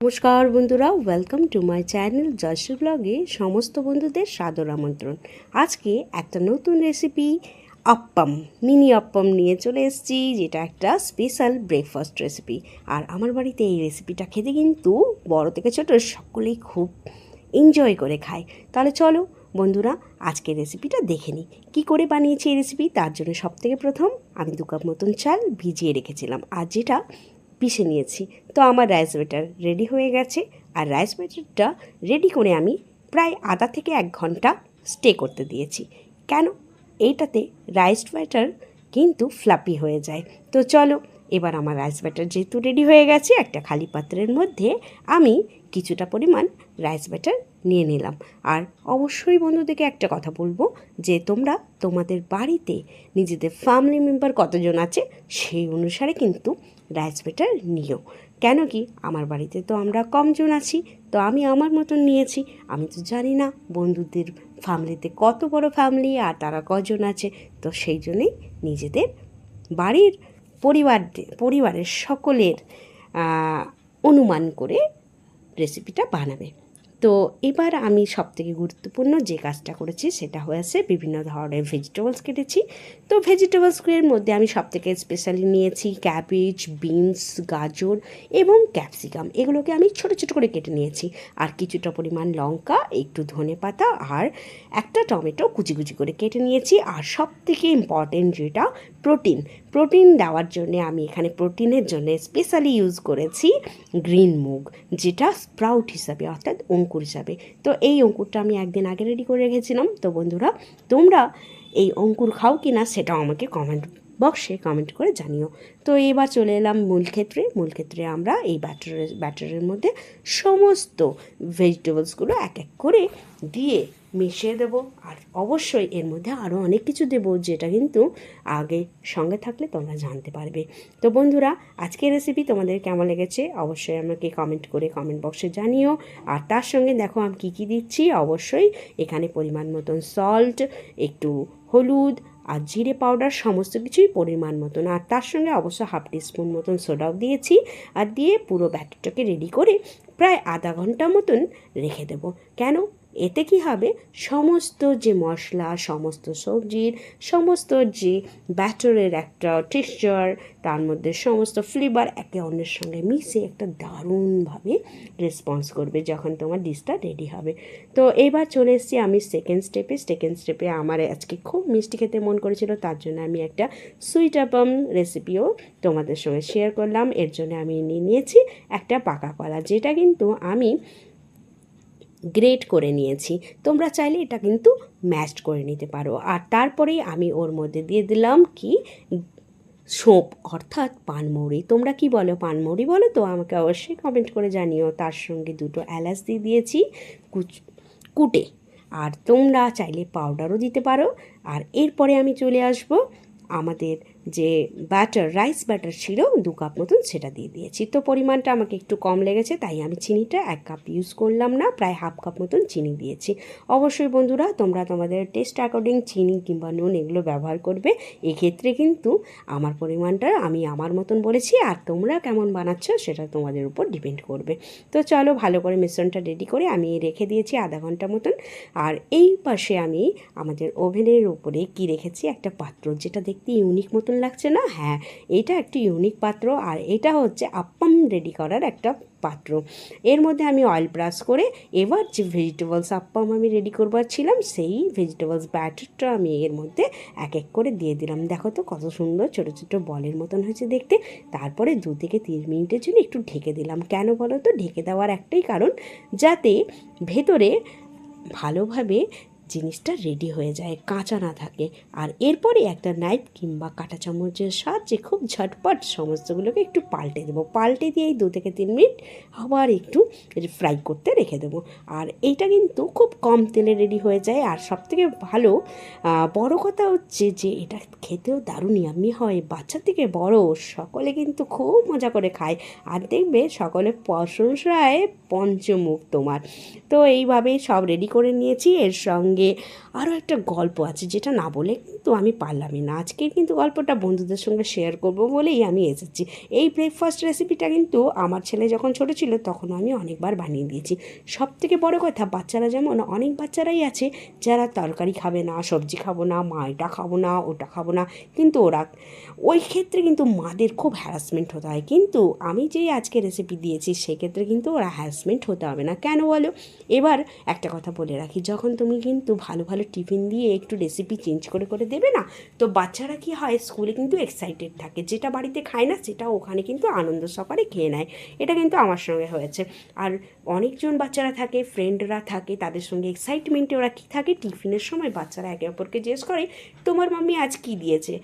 নমস্কার বন্ধুরা, welcome to my channel যশু ব্লগে সমস্ত বন্ধুদের সাদর আমন্ত্রণ। আজকে একটা নতুন রেসিপি আপ্পাম, মিনি আপ্পাম নিয়ে চলে এসেছি, যেটা একটা স্পেশাল ব্রেকফাস্ট রেসিপি। আর আমার বাড়িতে এই রেসিপিটা খেতে কিন্তু বড় থেকে ছোট সকলেই খুব এনজয় করে খায়। তাহলে চলো বন্ধুরা, আজকের রেসিপিটা দেখে নিই কী করে বানিয়েছি এই রেসিপি। তার জন্য সবথেকে প্রথম আমি 2 কাপ মতন চাল ভিজিয়ে রেখেছিলাম, আর যেটা পিষে নিয়েছি। তো আমার রাইস ব্যাটার রেডি হয়ে গেছে। আর রাইস ব্যাটারটা রেডি করে আমি প্রায় আধা থেকে 1 ঘন্টা স্টে করতে দিয়েছি। কেন? এইটাতে রাইস ব্যাটার কিন্তু ফ্লাপি হয়ে যায়। তো চলো, এবার আমার রাইস ব্যাটার যেহেতু রেডি হয়ে গেছে, একটা খালি পাত্রের মধ্যে আমি কিছুটা পরিমাণ রাইস ব্যাটার নিয়ে নিলাম। আর অবশ্যই বন্ধুদেরকে একটা কথা বলবো যে তোমরা তোমাদের বাড়িতে নিজেদের ফ্যামিলি মেম্বার কতজন আছে সেই অনুসারে কিন্তু রাইস ব্যাটার নিও। কেন কি, আমার বাড়িতে তো আমরা কমজন আছি, তো আমি আমার মতন নিয়েছি। আমি তো জানি না বন্ধুদের ফ্যামিলিতে কত বড় ফ্যামিলি আর তারা কজন আছে, তো সেই জন্যেই নিজেদের বাড়ির পরিবারের সকলের অনুমান করে রেসিপিটা বানাবে। তো এবার আমি সবথেকে গুরুত্বপূর্ণ যে কাজটা করেছি সেটা হয়েছে বিভিন্ন ধরনের ভেজিটেবলস কেটেছি। তো ভেজিটেবলসগুলোর মধ্যে আমি সবথেকে স্পেশালি নিয়েছি ক্যাবেজ, বিনস, গাজর এবং ক্যাপসিকাম। এগুলোকে আমি ছোট ছোট করে কেটে নিয়েছি। আর কিছুটা পরিমাণ লঙ্কা, একটু ধনেপাতা আর একটা টমেটো কুচি কুচি করে কেটে নিয়েছি। আর সবথেকে ইম্পর্টেন্ট যেটা প্রোটিন দেওয়ার জন্য আমি এখানে প্রোটিনের জন্য স্পেশালি ইউজ করেছি গ্রিন মুগ, যেটা স্প্রাউট হিসাবে অর্থাৎ অঙ্কুর হিসাবে। তো এই অঙ্কুরটা আমি একদিন আগে রেডি করে রেখেছিলাম। তো বন্ধুরা, তোমরা এই অঙ্কুর খাও কি না সেটাও আমাকে কমেন্ট বক্সে কমেন্ট করে জানিও। তো এবার চলে এলাম মূল ক্ষেত্রে আমরা এই ব্যাটারের মধ্যে সমস্ত ভেজিটেবলসগুলো এক এক করে দিয়ে মিশিয়ে দেবো। আর অবশ্যই এর মধ্যে আরও অনেক কিছু দেবো, যেটা কিন্তু আগে সঙ্গে থাকলে তোমরা জানতে পারবে। তো বন্ধুরা, আজকের রেসিপি তোমাদের কেমন লেগেছে অবশ্যই আমাকে কমেন্ট করে কমেন্ট বক্সে জানিও। আর তার সঙ্গে দেখো আমি কী কী দিচ্ছি। অবশ্যই এখানে পরিমাণ মতন সল্ট, একটু হলুদ আর জিরে পাউডার, সমস্ত কিছুই পরিমাণ মতন। আর তার সঙ্গে অবশ্য হাফ টিস্পুন মতন সোডাও দিয়েছি। আর দিয়ে পুরো ব্যাটারটাকে রেডি করে প্রায় আধা ঘন্টা মতন রেখে দেবো। কেন? এতে কি হবে, সমস্ত যে মশলা, সমস্ত সবজির, সমস্ত যে ব্যাটারের একটা টেক্সচার, তার মধ্যে সমস্ত ফ্লেভার একে অন্যের সঙ্গে মিশে একটা দারুণভাবে রেসপন্স করবে যখন তোমার ডিশটা রেডি হবে। তো এবার চলে এসেছি আমি সেকেন্ড স্টেপে আমার আজকে খুব মিষ্টি খেতে মন করেছিল, তার জন্য আমি একটা সুইট আপাম রেসিপিও তোমাদের সঙ্গে শেয়ার করলাম। এর জন্য আমি নিয়েছি একটা পাকা কলা, যেটা কিন্তু আমি গ্রেট করে নিয়েছি। তোমরা চাইলে এটা কিন্তু ম্যাশড করে নিতে পারো। আর তারপরেই আমি ওর মধ্যে দিয়ে দিলাম কি সোঁপ অর্থাৎ পানমৌরি। তোমরা কি বলো, পানমৌরি বলো তো? আমাকে অবশ্যই কমেন্ট করে জানিও। তার সঙ্গে 2টো এলাচ দিয়ে দিয়েছি কুটে। আর তোমরা চাইলে পাউডারও দিতে পারো। আর এরপরে আমি চলে আসবো আমাদের যে রাইস ব্যাটার ছিল 2 কাপ মতন, সেটা দিয়ে দিয়েছি। তো পরিমাণটা আমাকে একটু কম লেগেছে, তাই আমি চিনিটা 1 কাপ ইউজ করলাম না, প্রায় হাফ কাপ মতন চিনি দিয়েছি। অবশ্যই বন্ধুরা, তোমরা তোমাদের টেস্ট অ্যাকর্ডিং চিনি কিংবা নুন এগুলো ব্যবহার করবে। এক্ষেত্রে কিন্তু আমার পরিমাণটা আমি আমার মতন বলেছি, আর তোমরা কেমন বানাচ্ছ সেটা তোমাদের উপর ডিপেন্ড করবে। তো চলো, ভালো করে মিশ্রণটা রেডি করে আমি রেখে দিয়েছি আধা ঘন্টা মতন। আর এই পাশে আমি আমাদের ওভেনের উপরে কি রেখেছি, একটা পাত্র, যেটা দেখতে ইউনিক মতন লাগছে না? হ্যাঁ, এটা একটি ইউনিক পাত্র। আর এটা হচ্ছে আপ্পাম রেডি করার একটা পাত্র। এর মধ্যে আমি অয়েল ব্রাশ করে এবার যে ভেজিটেবলস আপ্পাম আমি রেডি করবার ছিলাম, সেই ভেজিটেবলস ব্যাটারটা আমি এর মধ্যে এক এক করে দিয়ে দিলাম। দেখো তো কত সুন্দর ছোটো ছোটো বলের মতন হয়েছে দেখতে। তারপরে 2 থেকে 3 মিনিটের জন্য একটু ঢেকে দিলাম। কেন বলো তো? ঢেকে দেওয়ার একটাই কারণ, যাতে ভেতরে ভালোভাবে জিনিসটা রেডি হয়ে যায়, কাঁচা না থাকে। আর এরপরে একটা নাইফ কিংবা কাঁটা চামচের সাহায্যে খুব ঝটপট সমস্তগুলোকে একটু পাল্টে দিয়ে 2 থেকে 3 মিনিট আবার একটু ফ্রাই করতে রেখে দেবো। আর এইটা কিন্তু খুব কম তেলে রেডি হয়ে যায়। আর সবথেকে ভালো বড় কথা হচ্ছে যে এটা খেতেও দারুণ ইয়াম্মি হয়। বাচ্চা থেকে বড় সকলে কিন্তু খুব মজা করে খায়। আর দেখবে সকলে প্রশংসায় পঞ্চমুখ তোমার। তো এইভাবেই সব রেডি করে নিয়েছি। এর সঙ্গে সঙ্গে আরও একটা গল্প আছে, যেটা না বলে কিন্তু আমি পারলামই না। আজকের কিন্তু গল্পটা বন্ধুদের সঙ্গে শেয়ার করব বলেই আমি এসেছি। এই ব্রেকফাস্ট রেসিপিটা কিন্তু আমার ছেলে যখন ছোটো ছিল তখন আমি অনেকবার বানিয়ে দিয়েছি। সবথেকে বড় কথা, বাচ্চারা যেমন অনেক বাচ্চারাই আছে যারা তরকারি খাবে না, সবজি খাবো না, মা এটা খাবো না, ওটা খাবো না, কিন্তু ওরা ওই ক্ষেত্রে কিন্তু মাদের খুব হ্যারাসমেন্ট হতে হয়। কিন্তু আমি যেই আজকে রেসিপি দিয়েছি সেক্ষেত্রে কিন্তু ওরা হ্যারাসমেন্ট হতে হবে না। কেন বলো? এবার একটা কথা বলে রাখি, যখন তুমি কিন্তু ভালো ভালো টিফিন দিয়ে একটু রেসিপি চেঞ্জ করে করে দেবে না, তো বাচ্চারা কি হয়, স্কুলে কিন্তু এক্সাইটেড থাকে, যেটা বাড়িতে খায় না সেটা ওখানে কিন্তু আনন্দ সহকারে খেয়ে নেয়। এটা কিন্তু আমার সঙ্গে হয়েছে। আর অনেকজন বাচ্চারা থাকে, ফ্রেন্ডরা থাকে, তাদের সঙ্গে এক্সাইটমেন্টে ওরা কী থাকে, টিফিনের সময় বাচ্চারা একে অপরকে জিজ্ঞেস করে তোমার মাম্মি আজ কী দিয়েছে।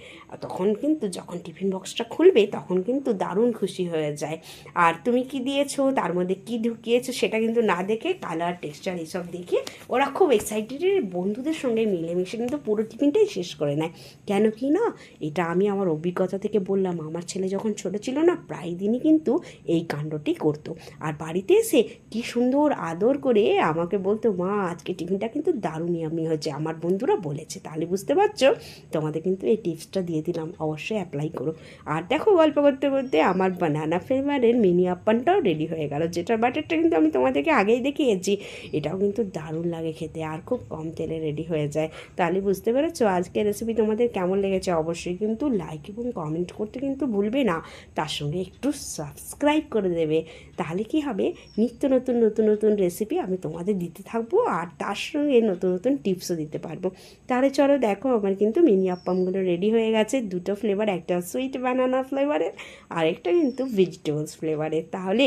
তখন কিন্তু যখন টিফিন বক্সটা খুলবে তখন কিন্তু দারুণ খুশি হয়ে যায়। আর তুমি কি দিয়েছো, তার মধ্যে কী ঢুকিয়েছো সেটা কিন্তু না দেখে, কালার টেক্সচার এসব দেখে ওরা খুব এক্সাইটেড বন্ধুদের সঙ্গে মিলেমিশে কিন্তু পুরো টিফিনটাই শেষ করে নেয়। কেন কি না, এটা আমি আমার অভিজ্ঞতা থেকে বললাম। আমার ছেলে যখন ছোটো ছিল না, প্রায় দিনই কিন্তু এই কাণ্ডটি করতো। আর বাড়িতে এসে কি সুন্দর আদর করে আমাকে বলতো, মা আজকে টিফিনটা কিন্তু দারুণ ইয়ামি হয়েছে, আমার বন্ধুরা বলেছে। তাহলে বুঝতে পারছো, তোমাদের কিন্তু এই টিপসটা দিয়ে দিলাম, অবশ্যই অ্যাপ্লাই করো। আর দেখো, গল্প করতে করতে আমার বানানা ফ্লেভারের মিনি আপ্পানটাও রেডি হয়ে গেল, যেটার ব্যাটারটা কিন্তু আমি তোমাদেরকে আগেই দেখিয়েছি। এটাও কিন্তু দারুণ লাগে খেতে, আর খুব কম তেলে রেডি হয়ে যায়। তাহলে বুঝতে পেরেছো আজকের রেসিপি তোমাদের কেমন লেগেছে। অবশ্যই কিন্তু লাইক এবং কমেন্ট করতে কিন্তু ভুলবে না, তার সঙ্গে একটু সাবস্ক্রাইব করে দেবে। তাহলে কি হবে, নিত্য নতুন নতুন নতুন রেসিপি আমি তোমাদের দিতে থাকবো, আর তার সঙ্গে নতুন নতুন টিপসও দিতে পারবো। তাহলে চলো দেখো, আমার কিন্তু মিনি আপ্পামগুলো রেডি হয়ে গেছে। দুটো ফ্লেভার, একটা সুইট বানানা ফ্লেভারের আর একটা কিন্তু ভেজিটেবলস ফ্লেভারের। তাহলে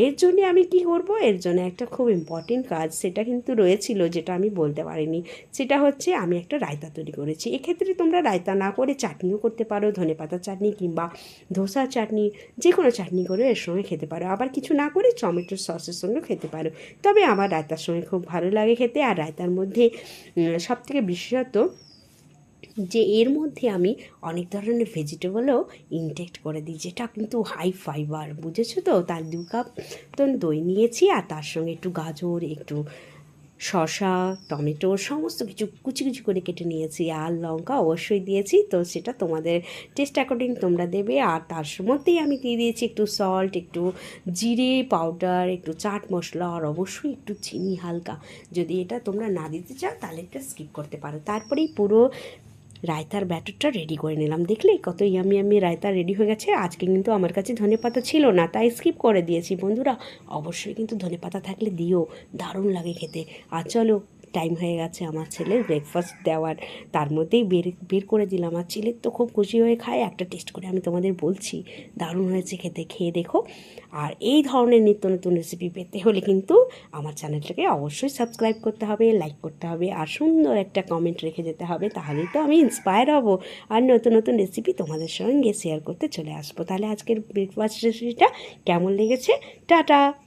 এর জন্যে আমি কি করব, এর জন্য একটা খুব ইম্পর্টেন্ট কাজ সেটা কিন্তু রয়েছিল, যেটা আমি বলতে পারিনি। সেটা হচ্ছে আমি একটা রায়তা তৈরি করেছি। এক্ষেত্রে তোমরা রায়তা না করে চাটনিও করতে পারো, ধনেপাতার চাটনি কিংবা ধোসার চাটনি, যে কোনো চাটনি করে এর সঙ্গে খেতে পারো। আবার কিছু না করে টমেটোর সসের সঙ্গে খেতে পারো। তবে আমার রায়তার সঙ্গে খুব ভালো লাগে খেতে। আর রায়তার মধ্যে সবথেকে বিশেষত যে এর মধ্যে আমি অনেক ধরনের ভেজিটেবলও ইনটেক্ট করে দিই, যেটা কিন্তু হাই ফাইবার, বুঝেছো তো। তার 2 কাপ দই নিয়েছি, আর তার সঙ্গে একটু গাজর, একটু শসা, টমেটো সমস্ত কিছু কুচি কুচি করে কেটে নিয়েছি, আর লঙ্কা অবশ্যই দিয়েছি। তো সেটা তোমাদের টেস্ট অ্যাকর্ডিং তোমরা দেবে। আর তার মধ্যেই আমি দিয়ে দিয়েছি একটু সল্ট, একটু জিরে পাউডার, একটু চাট মশলা, আর অবশ্যই একটু চিনি হালকা। যদি এটা তোমরা না দিতে চাও তাহলে এটা স্কিপ করতে পারো। তারপরেই পুরো রায়তার ব্যাটারটা রেডি করে নিলাম। দেখলে কত ইয়ামি ইয়ামি রায়তা রেডি হয়ে গেছে। আজকে কিন্তু আমার কাছে ধনেপাতা ছিল না, তাই স্কিপ করে দিয়েছি। বন্ধুরা অবশ্যই কিন্তু ধনেপাতা থাকলে দিও, দারুণ লাগে খেতে। আর চলো, টাইম হয়ে গেছে আমার ছেলের ব্রেকফাস্ট দেওয়ার, তার মধ্যেই বের করে দিলাম। আর ছেলের তো খুব খুশি হয়ে খায়। একটা টেস্ট করে আমি তোমাদের বলছি, দারুণ হয়েছে খেতে, খেয়ে দেখো। আর এই ধরনের নিত্য নতুন রেসিপি পেতে হলে কিন্তু আমার চ্যানেলটাকে অবশ্যই সাবস্ক্রাইব করতে হবে, লাইক করতে হবে, আর সুন্দর একটা কমেন্ট রেখে যেতে হবে। তাহলেই তো আমি ইন্সপায়ার হব, আর নতুন নতুন রেসিপি তোমাদের সঙ্গে শেয়ার করতে চলে আসবো। তাহলে আজকের ব্রেকফাস্ট রেসিপিটা কেমন লেগেছে, টাটা।